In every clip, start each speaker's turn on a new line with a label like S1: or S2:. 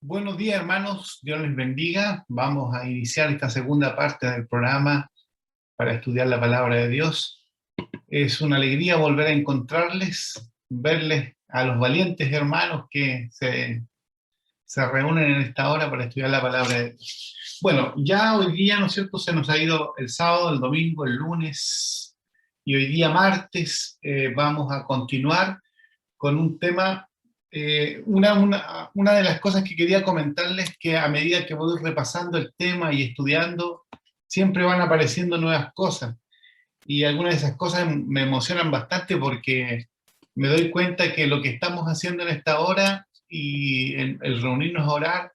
S1: Buenos días, hermanos. Dios les bendiga. Vamos a iniciar esta segunda parte del programa para estudiar la palabra de Dios. Es una alegría volver a encontrarles, verles a los valientes hermanos que se reúnen en esta hora para estudiar la palabra de Dios. Bueno, ya hoy día, ¿no es cierto?, se nos ha ido el sábado, el domingo, el lunes y hoy día martes vamos a continuar con un tema. Una de las cosas que quería comentarles es que a medida que voy repasando el tema y estudiando, siempre van apareciendo nuevas cosas. Y algunas de esas cosas me emocionan bastante porque me doy cuenta que lo que estamos haciendo en esta hora y el reunirnos a orar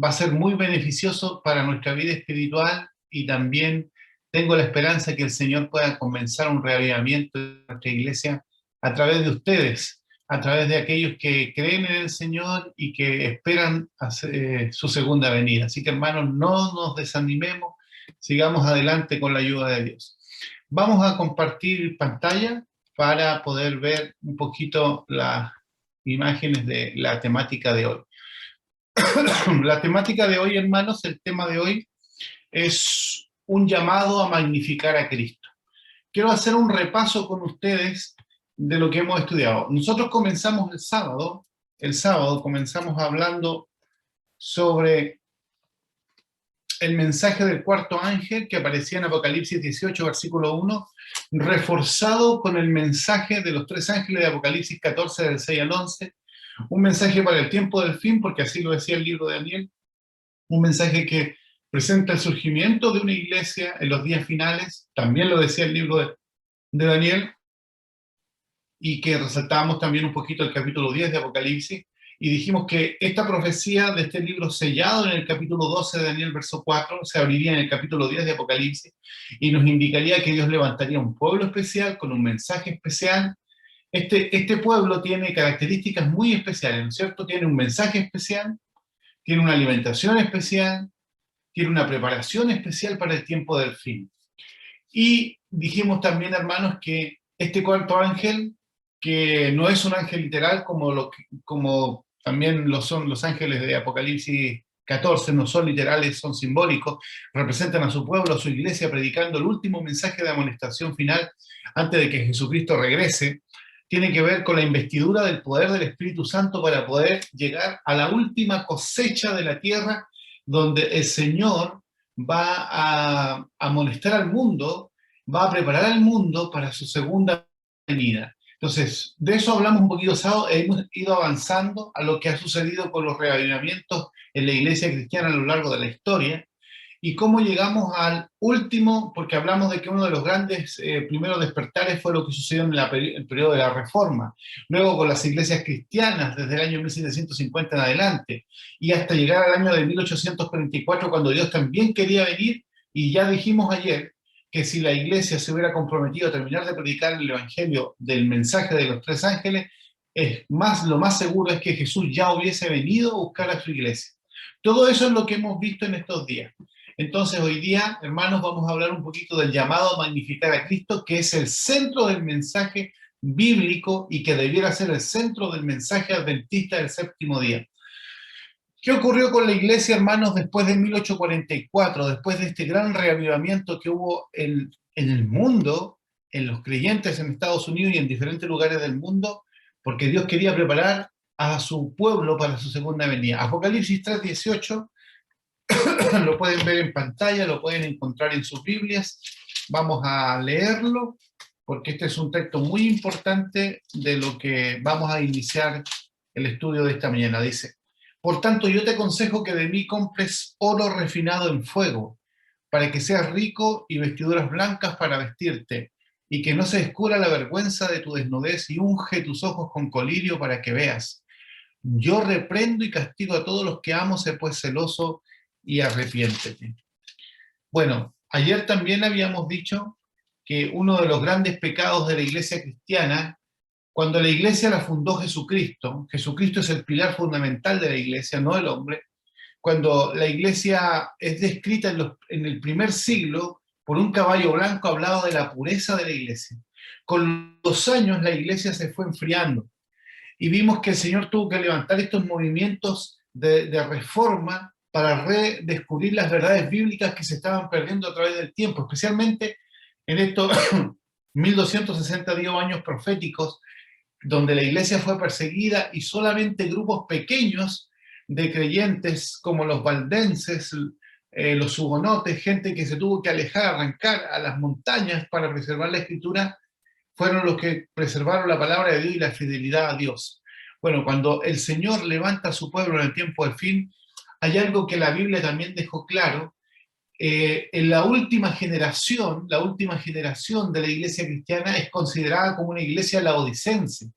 S1: va a ser muy beneficioso para nuestra vida espiritual, y también tengo la esperanza que el Señor pueda comenzar un reavivamiento de nuestra iglesia a través de ustedes, a través de aquellos que creen en el Señor y que esperan su segunda venida. Así que, hermanos, no nos desanimemos, sigamos adelante con la ayuda de Dios. Vamos a compartir pantalla para poder ver un poquito las imágenes de la temática de hoy. La temática de hoy, hermanos, el tema de hoy es un llamado a magnificar a Cristo. Quiero hacer un repaso con ustedes de lo que hemos estudiado. Nosotros comenzamos el sábado comenzamos hablando sobre el mensaje del cuarto ángel que aparecía en Apocalipsis 18, versículo 1, reforzado con el mensaje de los tres ángeles de Apocalipsis 14, del 6 al 11, un mensaje para el tiempo del fin, porque así lo decía el libro de Daniel, un mensaje que presenta el surgimiento de una iglesia en los días finales, también lo decía el libro de Daniel, y que resaltábamos también un poquito el capítulo 10 de Apocalipsis, y dijimos que esta profecía de este libro sellado en el capítulo 12 de Daniel, verso 4, se abriría en el capítulo 10 de Apocalipsis, y nos indicaría que Dios levantaría un pueblo especial con un mensaje especial. Este pueblo tiene características muy especiales, ¿no es cierto? Tiene un mensaje especial, tiene una alimentación especial, tiene una preparación especial para el tiempo del fin. Y dijimos también, hermanos, que este cuarto ángel, que no es un ángel literal como también lo son los ángeles de Apocalipsis 14, no son literales, son simbólicos, representan a su pueblo, a su iglesia, predicando el último mensaje de amonestación final antes de que Jesucristo regrese. Tiene que ver con la investidura del poder del Espíritu Santo para poder llegar a la última cosecha de la tierra, donde el Señor va a amonestar al mundo, va a preparar al mundo para su segunda venida. Entonces, de eso hablamos un poquito sábado, hemos ido avanzando a lo que ha sucedido con los reavivamientos en la iglesia cristiana a lo largo de la historia, y cómo llegamos al último, porque hablamos de que uno de los grandes primeros despertares fue lo que sucedió en el periodo de la Reforma, luego con las iglesias cristianas desde el año 1750 en adelante, y hasta llegar al año de 1844, cuando Dios también quería venir, y ya dijimos ayer que si la iglesia se hubiera comprometido a terminar de predicar el evangelio del mensaje de los tres ángeles, lo más seguro es que Jesús ya hubiese venido a buscar a su iglesia. Todo eso es lo que hemos visto en estos días. Entonces, hoy día, hermanos, vamos a hablar un poquito del llamado a magnificar a Cristo, que es el centro del mensaje bíblico y que debiera ser el centro del mensaje adventista del séptimo día. ¿Qué ocurrió con la iglesia, hermanos, después de 1844, después de este gran reavivamiento que hubo en el mundo, en los creyentes en Estados Unidos y en diferentes lugares del mundo? Porque Dios quería preparar a su pueblo para su segunda venida. Apocalipsis 3:18 lo pueden ver en pantalla, lo pueden encontrar en sus Biblias. Vamos a leerlo, porque este es un texto muy importante de lo que vamos a iniciar el estudio de esta mañana. Dice: por tanto, yo te aconsejo que de mí compres oro refinado en fuego, para que seas rico, y vestiduras blancas para vestirte, y que no se descubra la vergüenza de tu desnudez, y unge tus ojos con colirio para que veas. Yo reprendo y castigo a todos los que amo, sé pues celoso y arrepiéntete. Bueno, ayer también habíamos dicho que uno de los grandes pecados de la iglesia cristiana, cuando la iglesia la fundó Jesucristo, Jesucristo es el pilar fundamental de la iglesia, no el hombre, cuando la iglesia es descrita en el primer siglo por un caballo blanco, hablado de la pureza de la iglesia. Con los años la iglesia se fue enfriando, y vimos que el Señor tuvo que levantar estos movimientos de reforma para redescubrir las verdades bíblicas que se estaban perdiendo a través del tiempo, especialmente en estos 1262 años proféticos, donde la iglesia fue perseguida y solamente grupos pequeños de creyentes como los valdenses, los hugonotes, gente que se tuvo que alejar, arrancar a las montañas para preservar la escritura, fueron los que preservaron la palabra de Dios y la fidelidad a Dios. Bueno, cuando el Señor levanta a su pueblo en el tiempo del fin, hay algo que la Biblia también dejó claro. En la última generación de la iglesia cristiana es considerada como una iglesia laodicense.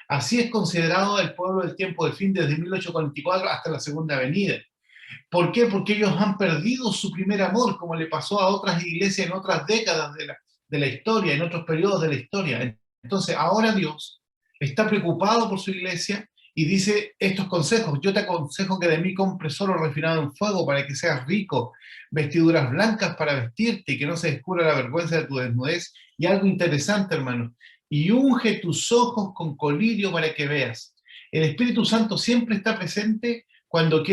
S1: Así es considerado el pueblo del tiempo del fin desde 1844 hasta la segunda venida. ¿Por qué? Porque ellos han perdido su primer amor, como le pasó a otras iglesias en otras décadas de la historia, en otros periodos de la historia. Entonces, ahora Dios está preocupado por su iglesia y dice estos consejos. Yo te aconsejo que de mí compres oro refinado en fuego para que seas rico, vestiduras blancas para vestirte y que no se descubra la vergüenza de tu desnudez. Y algo interesante, hermano, y unge tus ojos con colirio para que veas. El Espíritu Santo siempre está presente cuando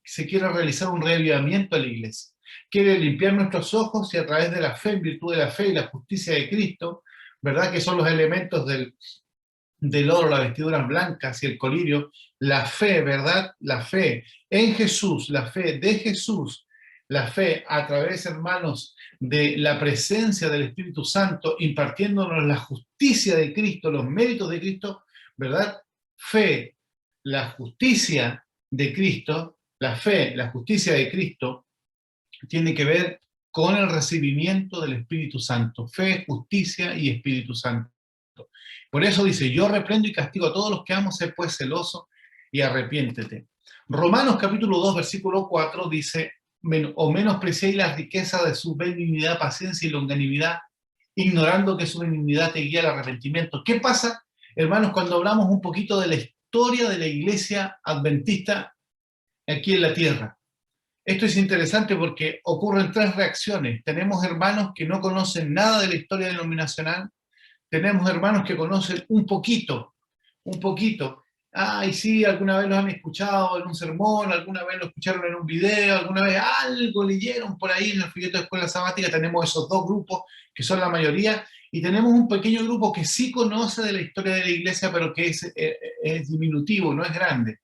S1: se quiere realizar un reavivamiento a la iglesia. Quiere limpiar nuestros ojos y a través de la fe, en virtud de la fe y la justicia de Cristo, ¿verdad? Que son los elementos del oro, las vestiduras blancas y el colirio, la fe, ¿verdad? La fe en Jesús, la fe de Jesús, la fe a través, hermanos, de la presencia del Espíritu Santo, impartiéndonos la justicia de Cristo, los méritos de Cristo, ¿verdad? Fe, la justicia de Cristo, la fe, la justicia de Cristo, tiene que ver con el recibimiento del Espíritu Santo. Fe, justicia y Espíritu Santo. Por eso dice, yo reprendo y castigo a todos los que amo, sé pues celoso y arrepiéntete. Romanos capítulo 2, versículo 4 dice, o menospreciéis la riqueza de su benignidad, paciencia y longanimidad, ignorando que su benignidad te guía al arrepentimiento. ¿Qué pasa, hermanos, cuando hablamos un poquito de la historia de la iglesia adventista aquí en la tierra? Esto es interesante porque ocurren tres reacciones. Tenemos hermanos que no conocen nada de la historia denominacional, tenemos hermanos que conocen un poquito. Ay, sí, alguna vez los han escuchado en un sermón, alguna vez lo escucharon en un video, alguna vez algo leyeron por ahí en el folleto de escuela sabática. Tenemos esos dos grupos que son la mayoría, y tenemos un pequeño grupo que sí conoce de la historia de la iglesia, pero que es diminutivo, no es grande.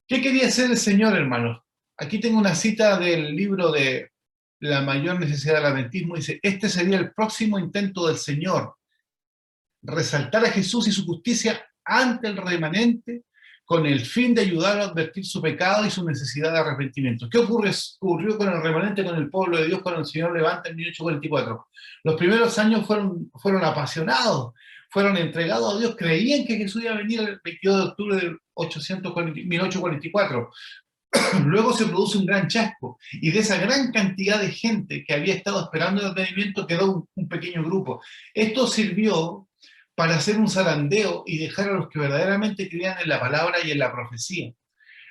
S1: ¿Qué quería hacer el Señor, hermanos? Aquí tengo una cita del libro de La mayor necesidad del adventismo. Dice, este sería el próximo intento del Señor, resaltar a Jesús y su justicia ante el remanente con el fin de ayudarlo a advertir su pecado y su necesidad de arrepentimiento. ¿Qué ocurrió con el remanente, con el pueblo de Dios, cuando el Señor levanta en 1844? Los primeros años fueron apasionados, fueron entregados a Dios, creían que Jesús iba a venir el 22 de octubre de 1844. Luego se produce un gran chasco, y de esa gran cantidad de gente que había estado esperando el advenimiento quedó un pequeño grupo. Esto sirvió para hacer un zarandeo y dejar a los que verdaderamente creían en la palabra y en la profecía.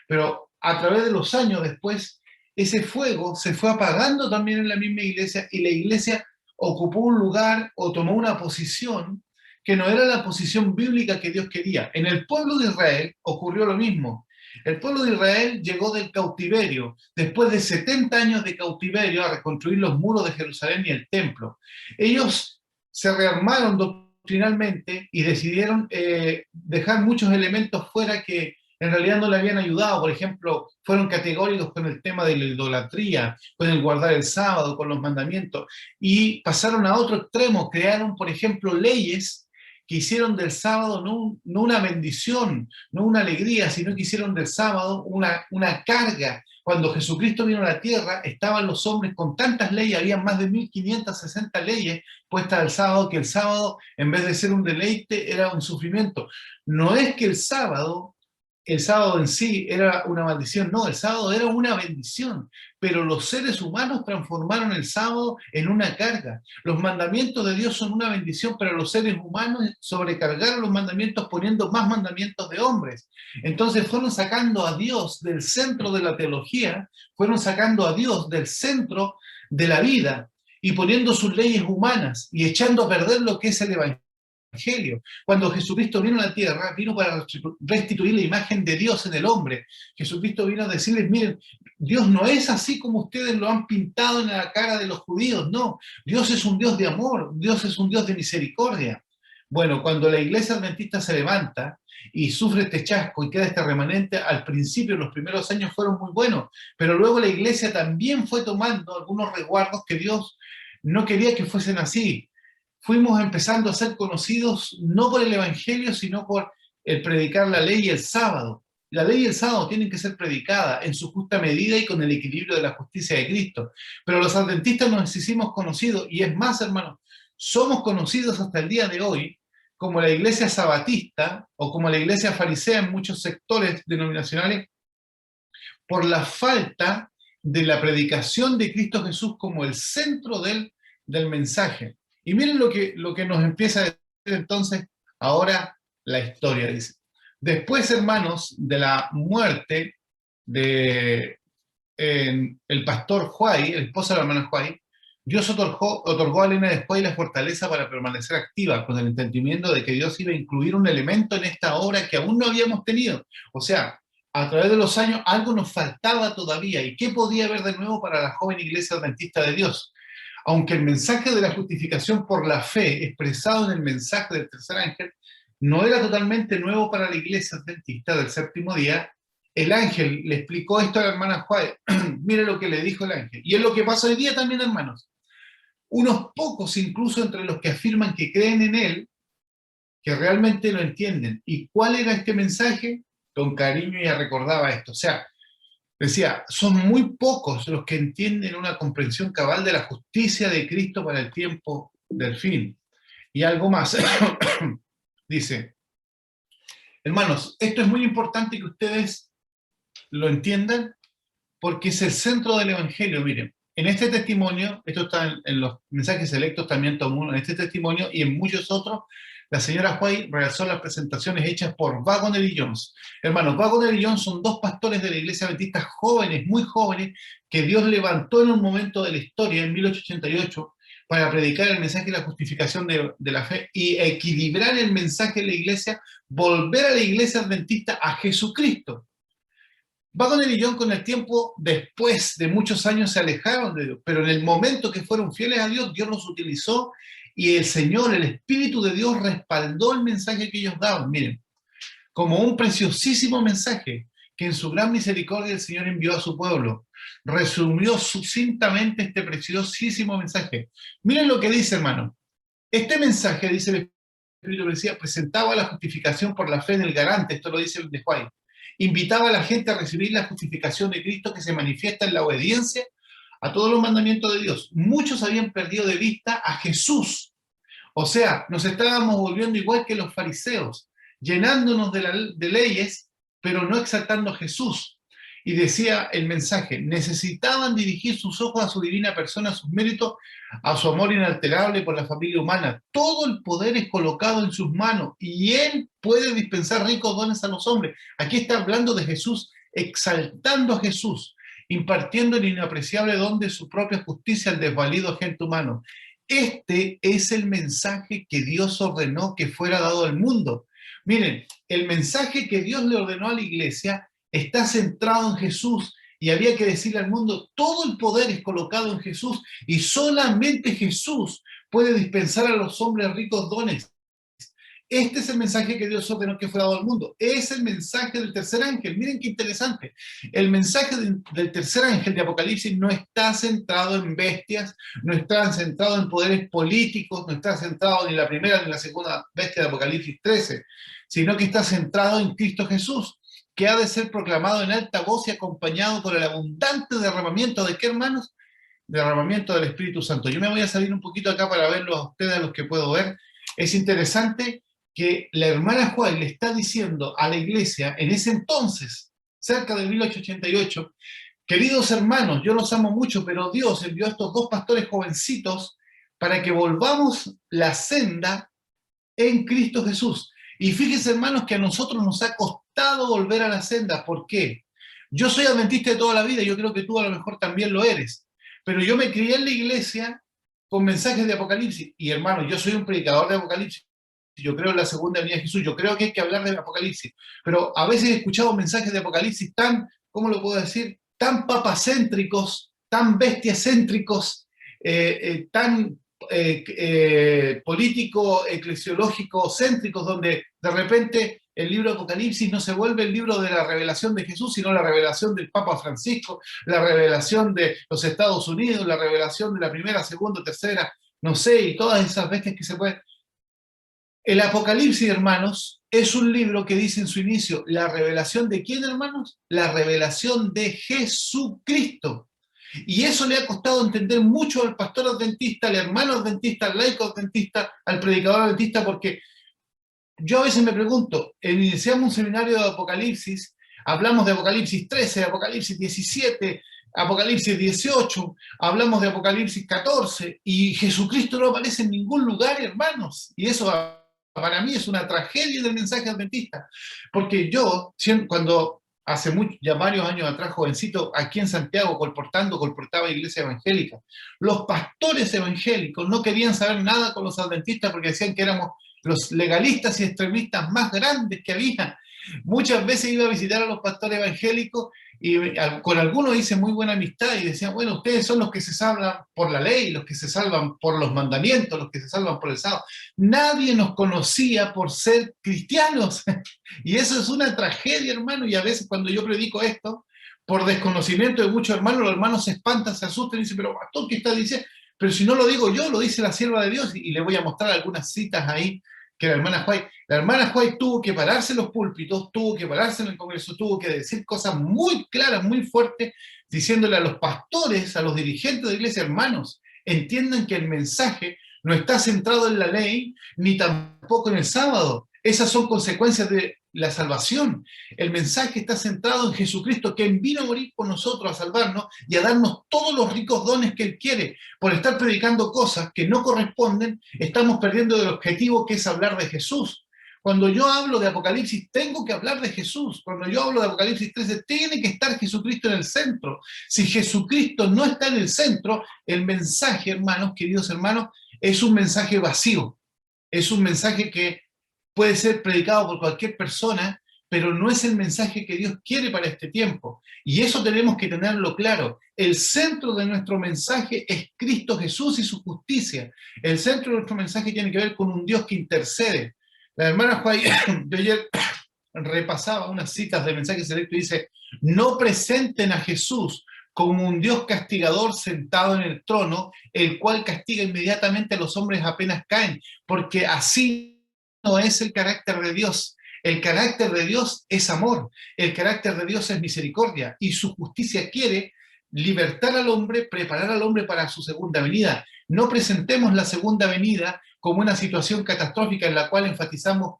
S1: Pero a través de los años después, ese fuego se fue apagando también en la misma iglesia, y la iglesia ocupó un lugar o tomó una posición que no era la posición bíblica que Dios quería. En el pueblo de Israel ocurrió lo mismo. El pueblo de Israel llegó del cautiverio, después de 70 años de cautiverio, a reconstruir los muros de Jerusalén y el templo. Ellos se rearmaron doctrinalmente y decidieron dejar muchos elementos fuera que en realidad no le habían ayudado. Por ejemplo, fueron categóricos con el tema de la idolatría, con el guardar el sábado, con los mandamientos, y pasaron a otro extremo. Crearon, por ejemplo, leyes que hicieron del sábado no una bendición, no una alegría, sino que hicieron del sábado una carga. Cuando Jesucristo vino a la tierra, estaban los hombres con tantas leyes, había más de 1560 leyes puestas al sábado, que el sábado, en vez de ser un deleite, era un sufrimiento. No es que el sábado en sí era una maldición, no, el sábado era una bendición, pero los seres humanos transformaron el sábado en una carga. Los mandamientos de Dios son una bendición, pero los seres humanos sobrecargaron los mandamientos poniendo más mandamientos de hombres. Entonces fueron sacando a Dios del centro de la teología, fueron sacando a Dios del centro de la vida y poniendo sus leyes humanas y echando a perder lo que es el evangelio. Evangelio. Cuando Jesucristo vino a la tierra, vino para restituir la imagen de Dios en el hombre. Jesucristo vino a decirles, miren, Dios no es así como ustedes lo han pintado en la cara de los judíos, no. Dios es un Dios de amor, Dios es un Dios de misericordia. Bueno, cuando la iglesia adventista se levanta y sufre este chasco y queda este remanente, al principio, los primeros años fueron muy buenos, pero luego la iglesia también fue tomando algunos resguardos que Dios no quería que fuesen así. Fuimos empezando a ser conocidos no por el Evangelio, sino por el predicar la ley y el sábado. La ley y el sábado tienen que ser predicadas en su justa medida y con el equilibrio de la justicia de Cristo. Pero los adventistas nos hicimos conocidos, y es más, hermanos, somos conocidos hasta el día de hoy como la iglesia sabatista o como la iglesia farisea en muchos sectores denominacionales por la falta de la predicación de Cristo Jesús como el centro del mensaje. Y miren lo que nos empieza a decir entonces ahora la historia. Dice, después, hermanos, de la muerte de el pastor Huay, el esposo de la hermana Huay, Dios otorgó a Elena de Huay la fortaleza para permanecer activa, con el entendimiento de que Dios iba a incluir un elemento en esta obra que aún no habíamos tenido. O sea, a través de los años algo nos faltaba todavía. ¿Y qué podía haber de nuevo para la joven iglesia adventista de Dios? Aunque el mensaje de la justificación por la fe, expresado en el mensaje del tercer ángel, no era totalmente nuevo para la iglesia adventista del séptimo día, el ángel le explicó esto a la hermana White. Mire lo que le dijo el ángel. Y es lo que pasa hoy día también, hermanos. Unos pocos, incluso entre los que afirman que creen en él, que realmente lo entienden. ¿Y cuál era este mensaje? Con cariño ella recordaba esto. O sea, decía, son muy pocos los que entienden una comprensión cabal de la justicia de Cristo para el tiempo del fin. Y algo más. Dice, hermanos, esto es muy importante que ustedes lo entiendan porque es el centro del Evangelio. Miren, en este testimonio, esto está en los mensajes selectos también tomó en este testimonio y en muchos otros, la señora White realizó las presentaciones hechas por Waggoner y Jones. Hermanos, Waggoner y Jones son dos pastores de la iglesia adventista jóvenes, muy jóvenes, que Dios levantó en un momento de la historia, en 1888, para predicar el mensaje de la justificación de la fe y equilibrar el mensaje de la iglesia, volver a la iglesia adventista a Jesucristo. Waggoner y Jones con el tiempo, después de muchos años, se alejaron de Dios, pero en el momento que fueron fieles a Dios, Dios los utilizó y el Señor, el Espíritu de Dios, respaldó el mensaje que ellos daban. Miren, como un preciosísimo mensaje que en su gran misericordia el Señor envió a su pueblo. Resumió sucintamente este preciosísimo mensaje. Miren lo que dice, hermano. Este mensaje, dice el Espíritu, decía, presentaba la justificación por la fe en el garante, esto lo dice el de White. Invitaba a la gente a recibir la justificación de Cristo que se manifiesta en la obediencia a todos los mandamientos de Dios. Muchos habían perdido de vista a Jesús. O sea, nos estábamos volviendo igual que los fariseos, llenándonos de leyes, pero no exaltando a Jesús. Y decía el mensaje, necesitaban dirigir sus ojos a su divina persona, a sus méritos, a su amor inalterable por la familia humana. Todo el poder es colocado en sus manos y Él puede dispensar ricos dones a los hombres. Aquí está hablando de Jesús, exaltando a Jesús, impartiendo el inapreciable don de su propia justicia al desvalido agente humano. Este es el mensaje que Dios ordenó que fuera dado al mundo. Miren, el mensaje que Dios le ordenó a la iglesia está centrado en Jesús y había que decirle al mundo, todo el poder es colocado en Jesús y solamente Jesús puede dispensar a los hombres ricos dones. Este es el mensaje que Dios ordenó que fuera dado al mundo. Es el mensaje del tercer ángel. Miren qué interesante. El mensaje del tercer ángel de Apocalipsis no está centrado en bestias, no está centrado en poderes políticos, no está centrado ni en la primera ni en la segunda bestia de Apocalipsis 13, sino que está centrado en Cristo Jesús, que ha de ser proclamado en alta voz y acompañado por el abundante derramamiento de ¿qué, hermanos? Derramamiento del Espíritu Santo. Yo me voy a salir un poquito acá para verlos a ustedes, a los que puedo ver. Es interesante que la hermana Juárez le está diciendo a la iglesia en ese entonces, cerca de 1888, queridos hermanos, yo los amo mucho, pero Dios envió a estos dos pastores jovencitos para que volvamos la senda en Cristo Jesús. Y fíjense, hermanos, que a nosotros nos ha costado volver a la senda. ¿Por qué? Yo soy adventista de toda la vida, yo creo que tú a lo mejor también lo eres, pero yo me crié en la iglesia con mensajes de Apocalipsis. Y hermano, yo soy un predicador de Apocalipsis. yo creo en la segunda venida de Jesús, yo creo que hay que hablar del Apocalipsis, pero a veces he escuchado mensajes de Apocalipsis tan, ¿cómo lo puedo decir?, tan papacéntricos, tan bestiacéntricos, tan político, eclesiológico, céntricos, donde de repente el libro de Apocalipsis no se vuelve el libro de la revelación de Jesús, sino la revelación del Papa Francisco, la revelación de los Estados Unidos, la revelación de la primera, segunda, tercera, no sé, y todas esas bestias que se pueden. El Apocalipsis, hermanos, es un libro que dice en su inicio, ¿la revelación de quién, hermanos? La revelación de Jesucristo. Y eso le ha costado entender mucho al pastor adventista, al hermano adventista, al laico adventista, al predicador adventista, porque yo a veces me pregunto, iniciamos un seminario de Apocalipsis, hablamos de Apocalipsis 13, Apocalipsis 17, Apocalipsis 18, hablamos de Apocalipsis 14, y Jesucristo no aparece en ningún lugar, hermanos. Y eso para mí es una tragedia del mensaje adventista, porque yo, cuando hace ya varios años atrás, jovencito, aquí en Santiago, colportaba iglesia evangélica, los pastores evangélicos no querían saber nada con los adventistas porque decían que éramos los legalistas y extremistas más grandes que había. Muchas veces iba a visitar a los pastores evangélicos y con algunos hice muy buena amistad y decían, bueno, ustedes son los que se salvan por la ley, los que se salvan por los mandamientos, los que se salvan por el sábado. Nadie nos conocía por ser cristianos. Y eso es una tragedia, hermano, y a veces cuando yo predico esto, por desconocimiento de muchos hermanos, los hermanos se espantan, se asustan y dicen, pero pastor, ¿qué está diciendo? Pero si no lo digo yo, lo dice la sierva de Dios, y le voy a mostrar algunas citas ahí que la hermana White tuvo que pararse en los púlpitos, tuvo que pararse en el Congreso, tuvo que decir cosas muy claras, muy fuertes, diciéndole a los pastores, a los dirigentes de iglesia, hermanos, entiendan que el mensaje no está centrado en la ley, ni tampoco en el sábado. Esas son consecuencias de la salvación. El mensaje está centrado en Jesucristo, quien vino a morir por nosotros, a salvarnos y a darnos todos los ricos dones que Él quiere. Por estar predicando cosas que no corresponden, estamos perdiendo el objetivo que es hablar de Jesús. Cuando yo hablo de Apocalipsis, tengo que hablar de Jesús. Cuando yo hablo de Apocalipsis 13, tiene que estar Jesucristo en el centro. Si Jesucristo no está en el centro, el mensaje, hermanos, queridos hermanos, es un mensaje vacío. Es un mensaje que puede ser predicado por cualquier persona, pero no es el mensaje que Dios quiere para este tiempo. Y eso tenemos que tenerlo claro. El centro de nuestro mensaje es Cristo Jesús y su justicia. El centro de nuestro mensaje tiene que ver con un Dios que intercede. La hermana Juan, yo ayer repasaba unas citas de mensaje selecto y dice, no presenten a Jesús como un Dios castigador sentado en el trono, el cual castiga inmediatamente a los hombres apenas caen, porque así no es el carácter de Dios. El carácter de Dios es amor, el carácter de Dios es misericordia, y su justicia quiere libertar al hombre, preparar al hombre para su segunda venida. No presentemos la segunda venida como una situación catastrófica en la cual enfatizamos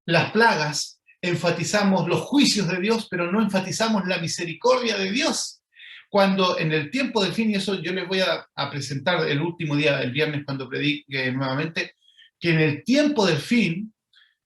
S1: las plagas, enfatizamos los juicios de Dios, pero no enfatizamos la misericordia de Dios. Cuando en el tiempo del fin, y eso yo les voy a presentar el último día, el viernes, cuando predique nuevamente, que en el tiempo del fin,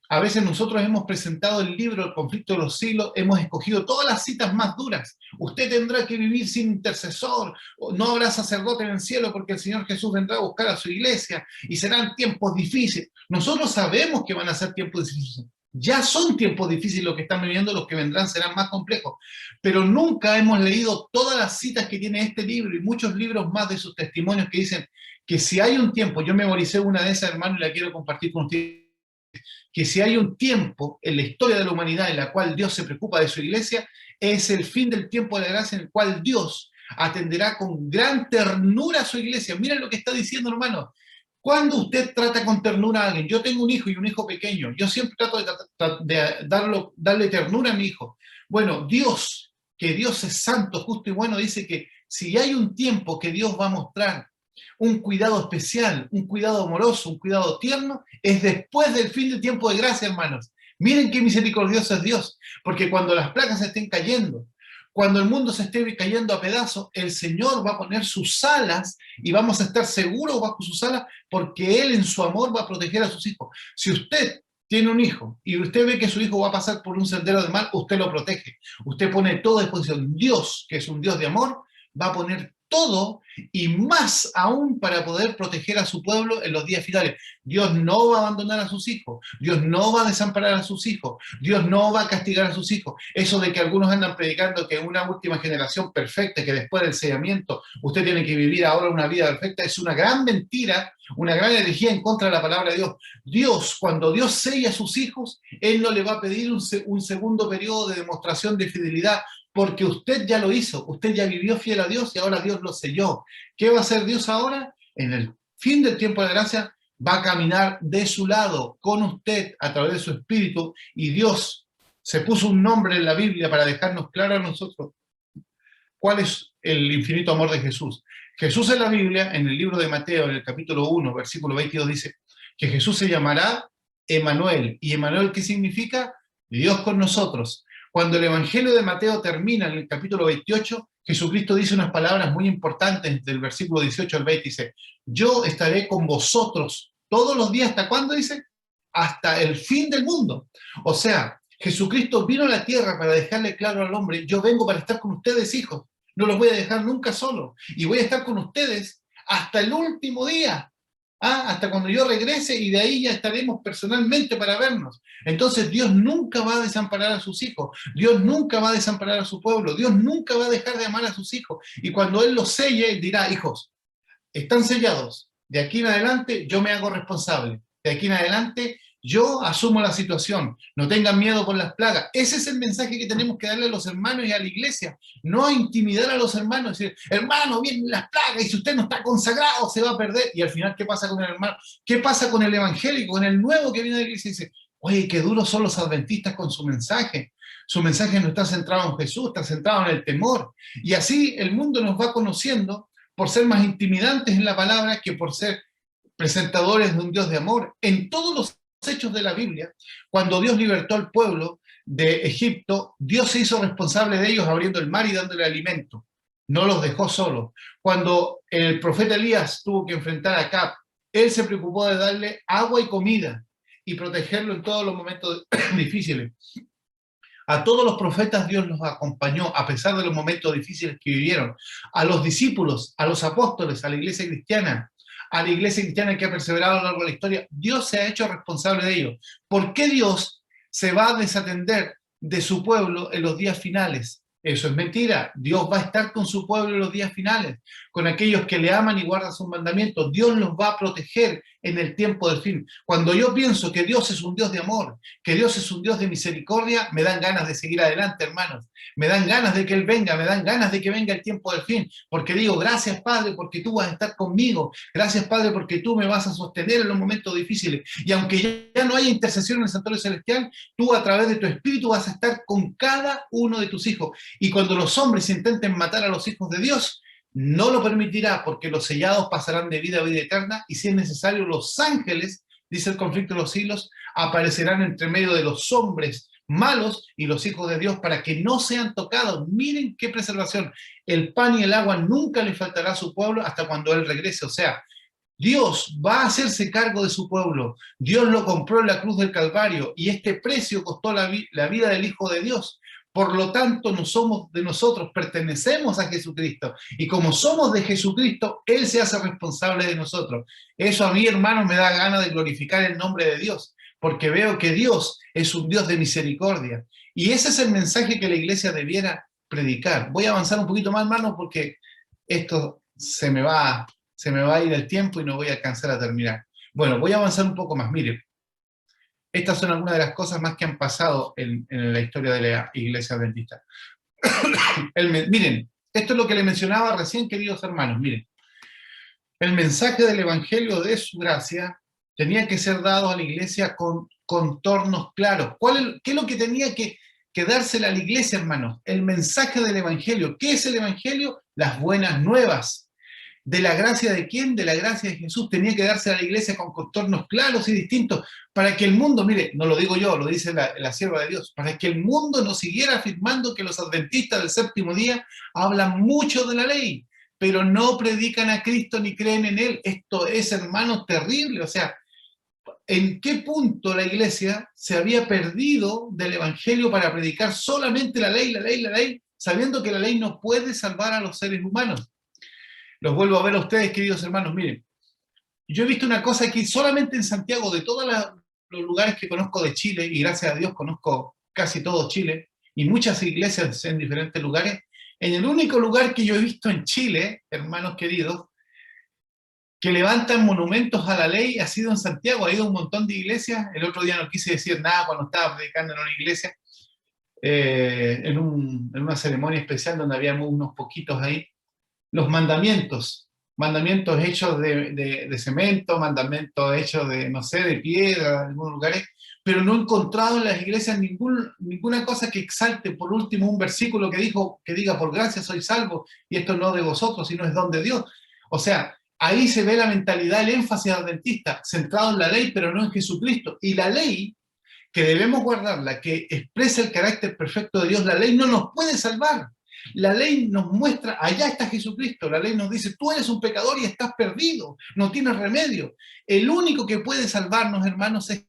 S1: a veces nosotros hemos presentado el libro El conflicto de los siglos, hemos escogido todas las citas más duras. Usted tendrá que vivir sin intercesor, no habrá sacerdote en el cielo porque el Señor Jesús vendrá a buscar a su iglesia y serán tiempos difíciles. Nosotros sabemos que van a ser tiempos difíciles. Ya son tiempos difíciles los que están viviendo, los que vendrán serán más complejos. Pero nunca hemos leído todas las citas que tiene este libro y muchos libros más de sus testimonios que dicen que si hay un tiempo, yo memoricé una de esas, hermano, y la quiero compartir con ustedes, que si hay un tiempo en la historia de la humanidad en la cual Dios se preocupa de su iglesia, es el fin del tiempo de la gracia en el cual Dios atenderá con gran ternura a su iglesia. Miren lo que está diciendo, hermano. Cuando usted trata con ternura a alguien, yo tengo un hijo y un hijo pequeño, yo siempre trato de darle ternura a mi hijo. Bueno, Dios, que Dios es santo, justo y bueno, dice que si hay un tiempo que Dios va a mostrar un cuidado especial, un cuidado amoroso, un cuidado tierno, es después del fin del tiempo de gracia, hermanos. Miren qué misericordioso es Dios, porque cuando las placas estén cayendo, cuando el mundo se esté cayendo a pedazos, el Señor va a poner sus alas y vamos a estar seguros bajo sus alas porque Él en su amor va a proteger a sus hijos. Si usted tiene un hijo y usted ve que su hijo va a pasar por un sendero de mal, usted lo protege. Usted pone todo a disposición. Dios, que es un Dios de amor, va a poner todo y más aún para poder proteger a su pueblo en los días finales. Dios no va a abandonar a sus hijos, Dios no va a desamparar a sus hijos, Dios no va a castigar a sus hijos. Eso de que algunos andan predicando que una última generación perfecta, que después del sellamiento usted tiene que vivir ahora una vida perfecta, es una gran mentira, una gran herejía en contra de la palabra de Dios. Dios, cuando Dios sella a sus hijos, Él no le va a pedir un segundo periodo de demostración de fidelidad, porque usted ya lo hizo, usted ya vivió fiel a Dios y ahora Dios lo selló. ¿Qué va a hacer Dios ahora? En el fin del tiempo de gracia va a caminar de su lado, con usted, a través de su espíritu, y Dios se puso un nombre en la Biblia para dejarnos claro a nosotros cuál es el infinito amor de Jesús. Jesús en la Biblia, en el libro de Mateo, en el capítulo 1, versículo 22, dice que Jesús se llamará Emmanuel. ¿Y Emmanuel qué significa? Dios con nosotros. Cuando el Evangelio de Mateo termina en el capítulo 28, Jesucristo dice unas palabras muy importantes del versículo 18 al 20, dice, yo estaré con vosotros todos los días, ¿hasta cuándo dice? Hasta el fin del mundo. O sea, Jesucristo vino a la tierra para dejarle claro al hombre, yo vengo para estar con ustedes, hijos, no los voy a dejar nunca solo, y voy a estar con ustedes hasta el último día. Hasta cuando yo regrese y de ahí ya estaremos personalmente para vernos. Entonces Dios nunca va a desamparar a sus hijos, Dios nunca va a desamparar a su pueblo, Dios nunca va a dejar de amar a sus hijos. Y cuando Él los selle, Él dirá, hijos, están sellados, de aquí en adelante yo me hago responsable, de aquí en adelante yo asumo la situación, no tengan miedo por las plagas. Ese es el mensaje que tenemos que darle a los hermanos y a la iglesia, no a intimidar a los hermanos, decir, hermano, vienen las plagas y si usted no está consagrado se va a perder. Y al final, ¿qué pasa con el hermano? ¿Qué pasa con el evangélico, con el nuevo que viene de la iglesia y dice, oye, qué duros son los adventistas con su mensaje? Su mensaje no está centrado en Jesús, está centrado en el temor. Y así el mundo nos va conociendo por ser más intimidantes en la palabra que por ser presentadores de un Dios de amor. En todos los hechos de la Biblia, cuando Dios libertó al pueblo de Egipto, Dios se hizo responsable de ellos abriendo el mar y dándole alimento. No los dejó solos. Cuando el profeta Elías tuvo que enfrentar a Acab, él se preocupó de darle agua y comida y protegerlo en todos los momentos difíciles. A todos los profetas Dios los acompañó a pesar de los momentos difíciles que vivieron. A los discípulos, a los apóstoles, a la iglesia cristiana que ha perseverado a lo largo de la historia, Dios se ha hecho responsable de ello. ¿Por qué Dios se va a desatender de su pueblo en los días finales? Eso es mentira. Dios va a estar con su pueblo en los días finales, con aquellos que le aman y guardan sus mandamientos. Dios los va a proteger en el tiempo del fin. Cuando yo pienso que Dios es un Dios de amor, que Dios es un Dios de misericordia, me dan ganas de seguir adelante, hermanos. Me dan ganas de que Él venga, me dan ganas de que venga el tiempo del fin, porque digo, gracias Padre, porque tú vas a estar conmigo. Gracias Padre, porque tú me vas a sostener en los momentos difíciles. Y aunque ya no haya intercesión en el santuario celestial, tú a través de tu espíritu vas a estar con cada uno de tus hijos. Y cuando los hombres intenten matar a los hijos de Dios, no lo permitirá, porque los sellados pasarán de vida a vida eterna, y si es necesario, los ángeles, dice el conflicto de los siglos, aparecerán entre medio de los hombres malos y los hijos de Dios para que no sean tocados. Miren qué preservación. El pan y el agua nunca le faltará a su pueblo hasta cuando Él regrese. O sea, Dios va a hacerse cargo de su pueblo. Dios lo compró en la cruz del Calvario y este precio costó la vida del Hijo de Dios. Por lo tanto, no somos de nosotros, pertenecemos a Jesucristo. Y como somos de Jesucristo, Él se hace responsable de nosotros. Eso a mí, hermanos, me da ganas de glorificar el nombre de Dios, porque veo que Dios es un Dios de misericordia. Y ese es el mensaje que la iglesia debiera predicar. Voy a avanzar un poquito más, hermanos, porque esto se me va a ir el tiempo y no voy a alcanzar a terminar. Bueno, voy a avanzar un poco más. Miren. Estas son algunas de las cosas más que han pasado en la historia de la Iglesia Adventista. Miren, esto es lo que le mencionaba recién, queridos hermanos. Miren, el mensaje del Evangelio de su gracia tenía que ser dado a la Iglesia con contornos claros. ¿Qué es lo que tenía que dársela a la Iglesia, hermanos? El mensaje del Evangelio. ¿Qué es el Evangelio? Las buenas nuevas. ¿De la gracia de quién? De la gracia de Jesús. Tenía que darse a la iglesia con contornos claros y distintos, para que el mundo, mire, no lo digo yo, lo dice la sierva de Dios, para que el mundo no siguiera afirmando que los adventistas del séptimo día hablan mucho de la ley, pero no predican a Cristo ni creen en Él. Esto es, hermanos, terrible. O sea, ¿en qué punto la iglesia se había perdido del evangelio para predicar solamente la ley, sabiendo que la ley no puede salvar a los seres humanos? Los vuelvo a ver a ustedes, queridos hermanos. Miren, yo he visto una cosa aquí solamente en Santiago, de todos los lugares que conozco de Chile, y gracias a Dios conozco casi todo Chile, y muchas iglesias en diferentes lugares. En el único lugar que yo he visto en Chile, hermanos queridos, que levantan monumentos a la ley ha sido en Santiago. Ha ido un montón de iglesias. El otro día no quise decir nada cuando estaba predicando en una iglesia, en una ceremonia especial donde habíamos unos poquitos ahí. Los mandamientos hechos de cemento, mandamientos hechos de, no sé, de piedra, en algunos lugares, pero no he encontrado en las iglesias ninguna cosa que exalte, por último, un versículo que diga, por gracia soy salvo, y esto no de vosotros, sino es don de Dios. O sea, ahí se ve la mentalidad, el énfasis adventista, centrado en la ley, pero no en Jesucristo. Y la ley, que debemos guardarla, que expresa el carácter perfecto de Dios, la ley no nos puede salvar. La ley nos muestra, allá está Jesucristo, la ley nos dice, tú eres un pecador y estás perdido, no tienes remedio. El único que puede salvarnos, hermanos, es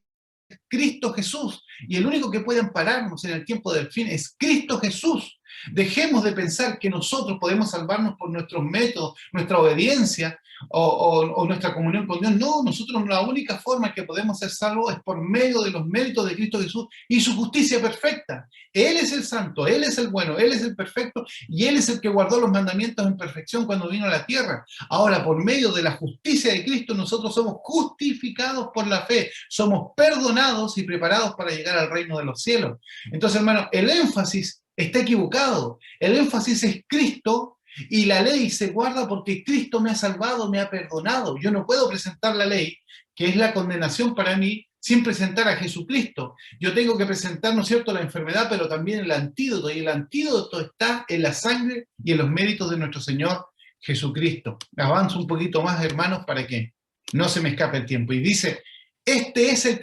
S1: Cristo Jesús, y el único que puede ampararnos en el tiempo del fin es Cristo Jesús. Dejemos de pensar que nosotros podemos salvarnos por nuestros métodos, nuestra obediencia o nuestra comunión con Dios. No, nosotros la única forma que podemos ser salvos es por medio de los méritos de Cristo Jesús y su justicia perfecta. Él es el santo, Él es el bueno, Él es el perfecto, y Él es el que guardó los mandamientos en perfección cuando vino a la tierra. Ahora, por medio de la justicia de Cristo, nosotros somos justificados por la fe, somos perdonados y preparados para llegar al reino de los cielos. Entonces, hermano, el énfasis está equivocado. El énfasis es Cristo, y la ley se guarda porque Cristo me ha salvado, me ha perdonado. Yo no puedo presentar la ley, que es la condenación para mí, sin presentar a Jesucristo. Yo tengo que presentar, ¿no es cierto?, la enfermedad, pero también el antídoto, y el antídoto está en la sangre y en los méritos de nuestro Señor Jesucristo. Avanzo un poquito más, hermanos, para que no se me escape el tiempo. Y dice, este es el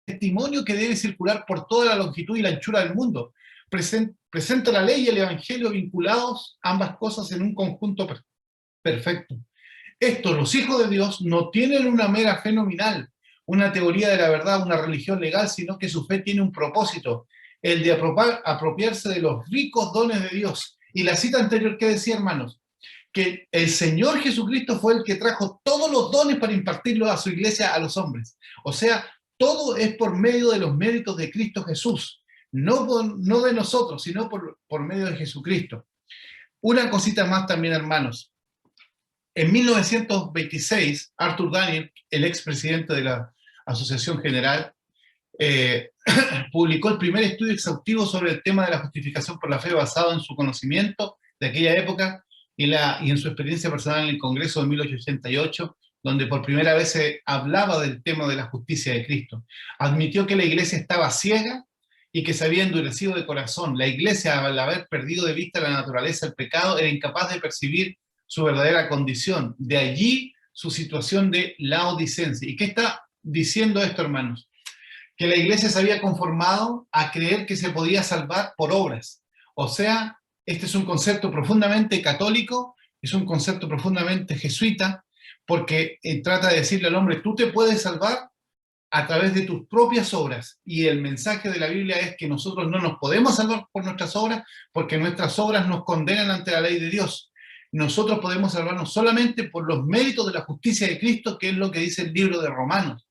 S1: testimonio que debe circular por toda la longitud y la anchura del mundo. Presenta la ley y el evangelio vinculados, ambas cosas en un conjunto perfecto. Estos, los hijos de Dios, no tienen una mera fe nominal, una teoría de la verdad, una religión legal, sino que su fe tiene un propósito, el de apropiarse de los ricos dones de Dios. Y la cita anterior que decía, hermanos, que el Señor Jesucristo fue el que trajo todos los dones para impartirlos a su iglesia, a los hombres. O sea, todo es por medio de los méritos de Cristo Jesús. No de nosotros, sino por medio de Jesucristo. Una cosita más también, hermanos. En 1926, Arthur Daniel, el expresidente de la Asociación General, publicó el primer estudio exhaustivo sobre el tema de la justificación por la fe basado en su conocimiento de aquella época y en su experiencia personal en el Congreso de 1888, donde por primera vez se hablaba del tema de la justicia de Cristo. Admitió que la iglesia estaba ciega y que se había endurecido de corazón. La iglesia, al haber perdido de vista la naturaleza del pecado, era incapaz de percibir su verdadera condición. De allí su situación de laodicencia. ¿Y qué está diciendo esto, hermanos? Que la iglesia se había conformado a creer que se podía salvar por obras. O sea, este es un concepto profundamente católico, es un concepto profundamente jesuita, porque trata de decirle al hombre, tú te puedes salvar a través de tus propias obras. Y el mensaje de la Biblia es que nosotros no nos podemos salvar por nuestras obras, porque nuestras obras nos condenan ante la ley de Dios. Nosotros podemos salvarnos solamente por los méritos de la justicia de Cristo, que es lo que dice el libro de Romanos.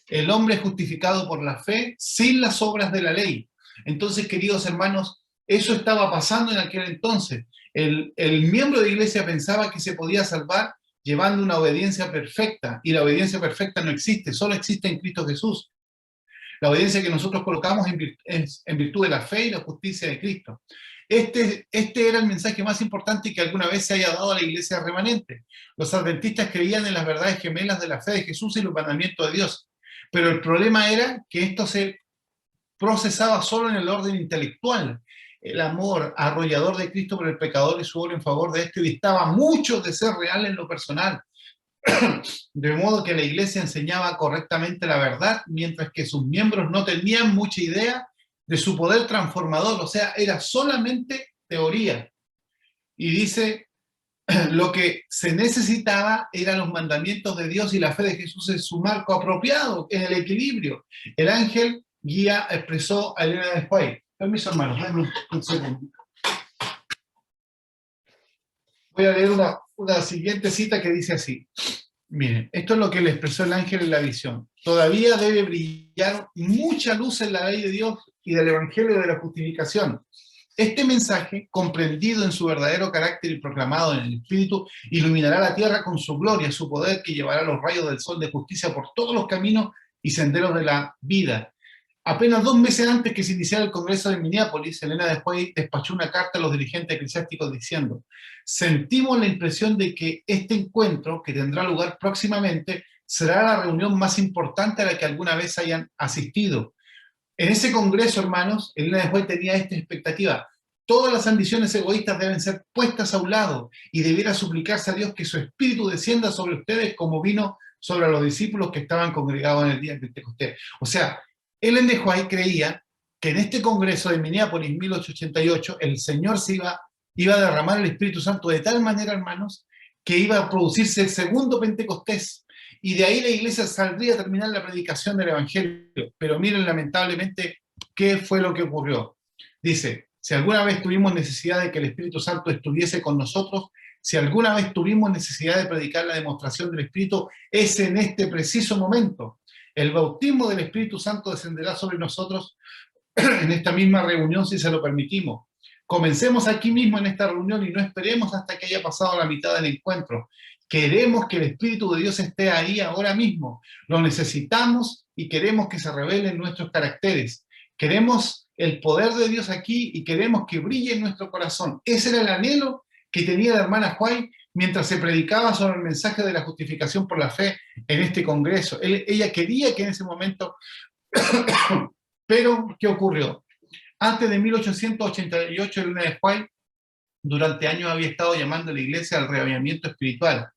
S1: El hombre es justificado por la fe sin las obras de la ley. Entonces, queridos hermanos, eso estaba pasando en aquel entonces. El miembro de iglesia pensaba que se podía salvar llevando una obediencia perfecta, y la obediencia perfecta no existe, solo existe en Cristo Jesús. La obediencia que nosotros colocamos en virtud de la fe y la justicia de Cristo. Este era el mensaje más importante que alguna vez se haya dado a la iglesia remanente. Los adventistas creían en las verdades gemelas de la fe de Jesús y los mandamientos de Dios, pero el problema era que esto se procesaba solo en el orden intelectual. El amor arrollador de Cristo por el pecador y su obra en favor de este distaba mucho de ser real en lo personal. De modo que la iglesia enseñaba correctamente la verdad, mientras que sus miembros no tenían mucha idea de su poder transformador. O sea, era solamente teoría. Y dice, lo que se necesitaba eran los mandamientos de Dios y la fe de Jesús en su marco apropiado, en el equilibrio. El ángel guía expresó a Elena de White. Permiso, hermanos, dame un segundo. Voy a leer una siguiente cita que dice así. Miren, esto es lo que le expresó el ángel en la visión. Todavía debe brillar mucha luz en la ley de Dios y del evangelio de la justificación. Este mensaje, comprendido en su verdadero carácter y proclamado en el Espíritu, iluminará la tierra con su gloria, su poder que llevará los rayos del sol de justicia por todos los caminos y senderos de la vida. Apenas 2 meses antes que se iniciara el Congreso de Minneapolis, Elena de White despachó una carta a los dirigentes eclesiásticos diciendo: sentimos la impresión de que este encuentro, que tendrá lugar próximamente, será la reunión más importante a la que alguna vez hayan asistido. En ese Congreso, hermanos, Elena de White tenía esta expectativa: todas las ambiciones egoístas deben ser puestas a un lado y debiera suplicarse a Dios que su espíritu descienda sobre ustedes como vino sobre los discípulos que estaban congregados en el día de Pentecostés. O sea, Ellen de White creía que en este Congreso de Minneapolis 1888 el Señor iba a derramar el Espíritu Santo de tal manera, hermanos, que iba a producirse el segundo Pentecostés, y de ahí la iglesia saldría a terminar la predicación del Evangelio. Pero miren lamentablemente qué fue lo que ocurrió. Dice: si alguna vez tuvimos necesidad de que el Espíritu Santo estuviese con nosotros, si alguna vez tuvimos necesidad de predicar la demostración del Espíritu, es en este preciso momento. El bautismo del Espíritu Santo descenderá sobre nosotros en esta misma reunión si se lo permitimos. Comencemos aquí mismo en esta reunión y no esperemos hasta que haya pasado la mitad del encuentro. Queremos que el Espíritu de Dios esté ahí ahora mismo. Lo necesitamos y queremos que se revelen nuestros caracteres. Queremos el poder de Dios aquí y queremos que brille en nuestro corazón. Ese era el anhelo que tenía la hermana White mientras se predicaba sobre el mensaje de la justificación por la fe en este congreso. Ella quería que en ese momento... Pero, ¿qué ocurrió? Antes de 1888, Elena de White durante años había estado llamando a la iglesia al reavivamiento espiritual,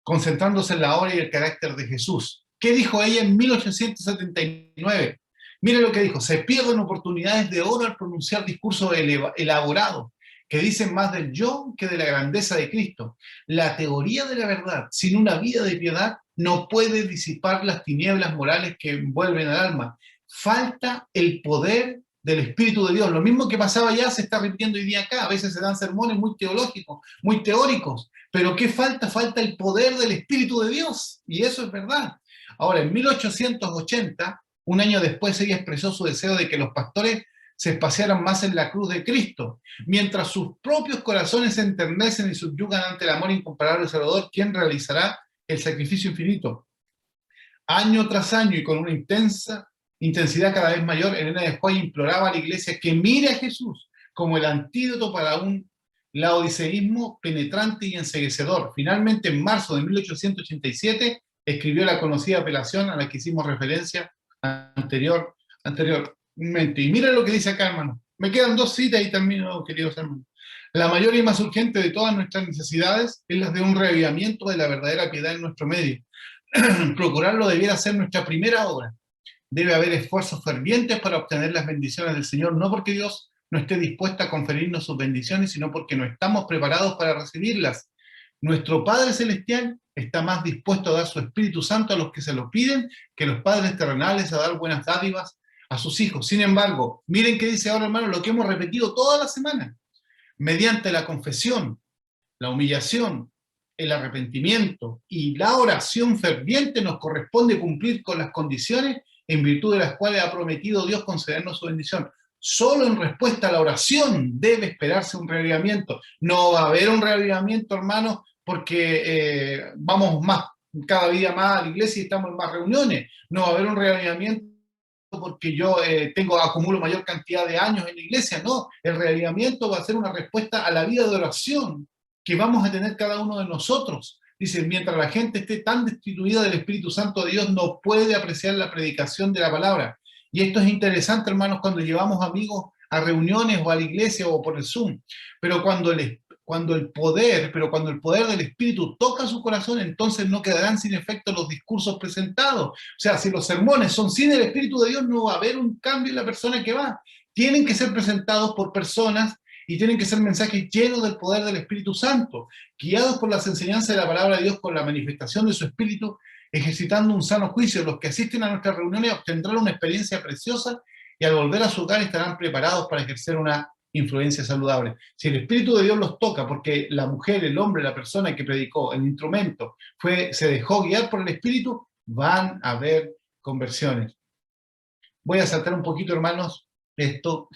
S1: concentrándose en la obra y el carácter de Jesús. ¿Qué dijo ella en 1879? Mire lo que dijo: se pierden oportunidades de oro al pronunciar discursos elaborados que dicen más del yo que de la grandeza de Cristo. La teoría de la verdad sin una vida de piedad no puede disipar las tinieblas morales que envuelven al alma. Falta el poder del Espíritu de Dios. Lo mismo que pasaba allá se está repitiendo hoy día acá. A veces se dan sermones muy teológicos, muy teóricos, pero ¿qué falta? Falta el poder del Espíritu de Dios, y eso es verdad. Ahora, en 1880, un año después, ella expresó su deseo de que los pastores se espaciaran más en la cruz de Cristo, mientras sus propios corazones se enternecen y subyugan ante el amor incomparable del Salvador, quien realizará el sacrificio infinito. Año tras año y con una intensidad cada vez mayor, Elena de White imploraba a la iglesia que mire a Jesús como el antídoto para un laodiceísmo penetrante y enceguecedor. Finalmente, en marzo de 1887, escribió la conocida apelación a la que hicimos referencia anteriormente. Y miren lo que dice acá, hermano. Me quedan 2 citas y termino, queridos hermanos. La mayor y más urgente de todas nuestras necesidades es la de un reavivamiento de la verdadera piedad en nuestro medio. Procurarlo debiera ser nuestra primera obra. Debe haber esfuerzos fervientes para obtener las bendiciones del Señor, no porque Dios no esté dispuesto a conferirnos sus bendiciones, sino porque no estamos preparados para recibirlas. Nuestro Padre Celestial está más dispuesto a dar su Espíritu Santo a los que se lo piden que los padres terrenales a dar buenas dádivas a sus hijos. Sin embargo, miren qué dice ahora, hermano, lo que hemos repetido toda la semana. Mediante la confesión, la humillación, el arrepentimiento y la oración ferviente nos corresponde cumplir con las condiciones en virtud de las cuales ha prometido Dios concedernos su bendición. Solo en respuesta a la oración debe esperarse un reavivamiento. No va a haber un reavivamiento, hermanos, porque vamos cada día más a la iglesia y estamos en más reuniones. No va a haber un reavivamiento porque yo acumulo mayor cantidad de años en la iglesia. No, el reavivamiento va a ser una respuesta a la vida de oración que vamos a tener cada uno de nosotros. Dice, mientras la gente esté tan destituida del Espíritu Santo de Dios, no puede apreciar la predicación de la palabra. Y esto es interesante, hermanos, cuando llevamos amigos a reuniones o a la iglesia o por el Zoom. Pero cuando el poder del Espíritu toca su corazón, entonces no quedarán sin efecto los discursos presentados. O sea, si los sermones son sin el Espíritu de Dios, no va a haber un cambio en la persona que va. Tienen que ser presentados por personas y tienen que ser mensajes llenos del poder del Espíritu Santo, guiados por las enseñanzas de la palabra de Dios con la manifestación de su Espíritu, ejercitando un sano juicio. Los que asisten a nuestras reuniones obtendrán una experiencia preciosa y al volver a su hogar estarán preparados para ejercer una influencia saludable. Si el Espíritu de Dios los toca, porque la mujer, el hombre, la persona que predicó, el instrumento, se dejó guiar por el Espíritu, van a haber conversiones. Voy a saltar un poquito, hermanos, esto,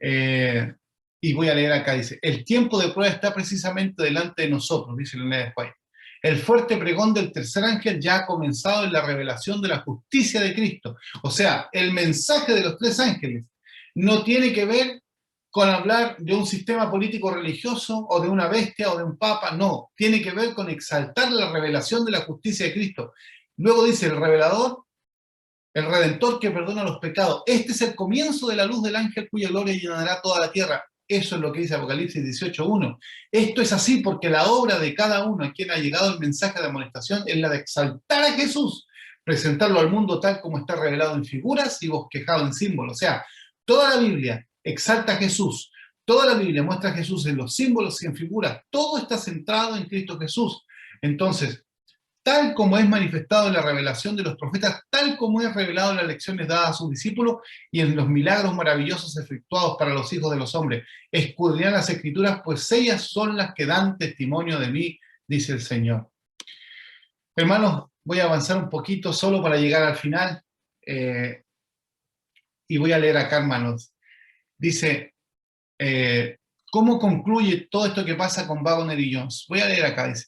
S1: y voy a leer acá, dice, el tiempo de prueba está precisamente delante de nosotros, dice Leonard de White. El fuerte pregón del tercer ángel ya ha comenzado en la revelación de la justicia de Cristo. O sea, el mensaje de los tres ángeles no tiene que ver con hablar de un sistema político religioso o de una bestia o de un papa, no, tiene que ver con exaltar la revelación de la justicia de Cristo. Luego dice el revelador, el Redentor que perdona los pecados. Este es el comienzo de la luz del ángel cuya gloria llenará toda la tierra. Eso es lo que dice Apocalipsis 18:1. Esto es así porque la obra de cada uno a quien ha llegado el mensaje de amonestación es la de exaltar a Jesús, presentarlo al mundo tal como está revelado en figuras y bosquejado en símbolos. O sea, toda la Biblia exalta a Jesús, toda la Biblia muestra a Jesús en los símbolos y en figuras, todo está centrado en Cristo Jesús. Entonces, tal como es manifestado en la revelación de los profetas, tal como es revelado en las lecciones dadas a sus discípulos y en los milagros maravillosos efectuados para los hijos de los hombres. Escudriñad las Escrituras, pues ellas son las que dan testimonio de mí, dice el Señor. Hermanos, voy a avanzar un poquito solo para llegar al final, y voy a leer acá, hermanos. Dice, ¿cómo concluye todo esto que pasa con Waggoner y Jones? Voy a leer acá, dice.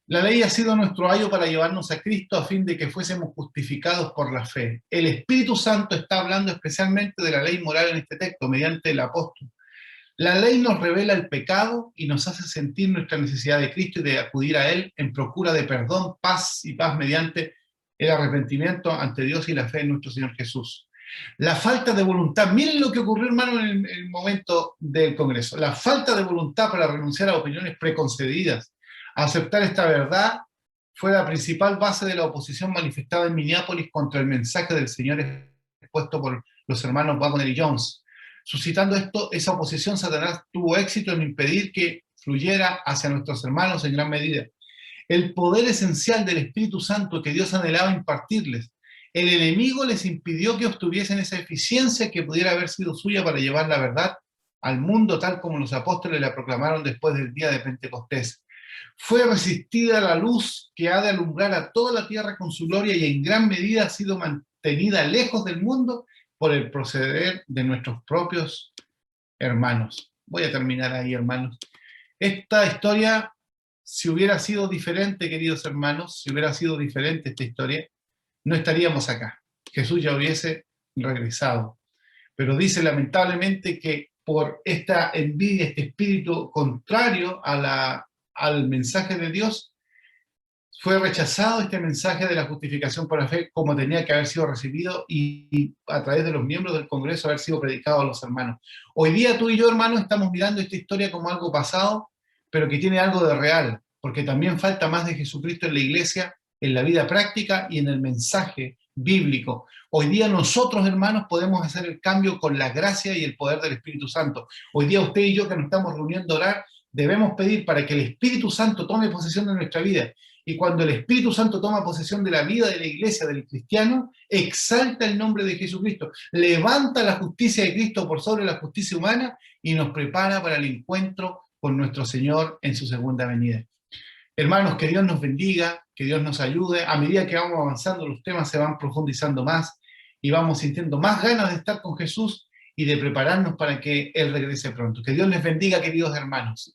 S1: La ley ha sido nuestro ayo para llevarnos a Cristo a fin de que fuésemos justificados por la fe. El Espíritu Santo está hablando especialmente de la ley moral en este texto, mediante el apóstol. La ley nos revela el pecado y nos hace sentir nuestra necesidad de Cristo y de acudir a Él en procura de perdón, paz y paz mediante el arrepentimiento ante Dios y la fe en nuestro Señor Jesús. La falta de voluntad, miren lo que ocurrió, hermano, en el momento del Congreso. La falta de voluntad para renunciar a opiniones preconcebidas, aceptar esta verdad, fue la principal base de la oposición manifestada en Minneapolis contra el mensaje del Señor expuesto por los hermanos Waggoner y Jones. Suscitando esa oposición, Satanás tuvo éxito en impedir que fluyera hacia nuestros hermanos en gran medida el poder esencial del Espíritu Santo que Dios anhelaba impartirles. El enemigo les impidió que obtuviesen esa eficiencia que pudiera haber sido suya para llevar la verdad al mundo tal como los apóstoles la proclamaron después del día de Pentecostés. Fue resistida la luz que ha de alumbrar a toda la tierra con su gloria y en gran medida ha sido mantenida lejos del mundo por el proceder de nuestros propios hermanos. Voy a terminar ahí, hermanos. Esta historia, si hubiera sido diferente, queridos hermanos, si hubiera sido diferente esta historia, no estaríamos acá. Jesús ya hubiese regresado. Pero dice lamentablemente que por esta envidia, este espíritu contrario al mensaje de Dios, fue rechazado este mensaje de la justificación por la fe como tenía que haber sido recibido y a través de los miembros del Congreso haber sido predicado a los hermanos. Hoy día tú y yo, hermanos, estamos mirando esta historia como algo pasado, pero que tiene algo de real, porque también falta más de Jesucristo en la iglesia, en la vida práctica y en el mensaje bíblico. Hoy día nosotros, hermanos, podemos hacer el cambio con la gracia y el poder del Espíritu Santo. Hoy día usted y yo que nos estamos reuniendo a orar, debemos pedir para que el Espíritu Santo tome posesión de nuestra vida. Y cuando el Espíritu Santo toma posesión de la vida de la iglesia, del cristiano, exalta el nombre de Jesucristo, levanta la justicia de Cristo por sobre la justicia humana y nos prepara para el encuentro con nuestro Señor en su segunda venida. Hermanos, que Dios nos bendiga, que Dios nos ayude. A medida que vamos avanzando, los temas se van profundizando más y vamos sintiendo más ganas de estar con Jesús y de prepararnos para que Él regrese pronto. Que Dios les bendiga, queridos hermanos.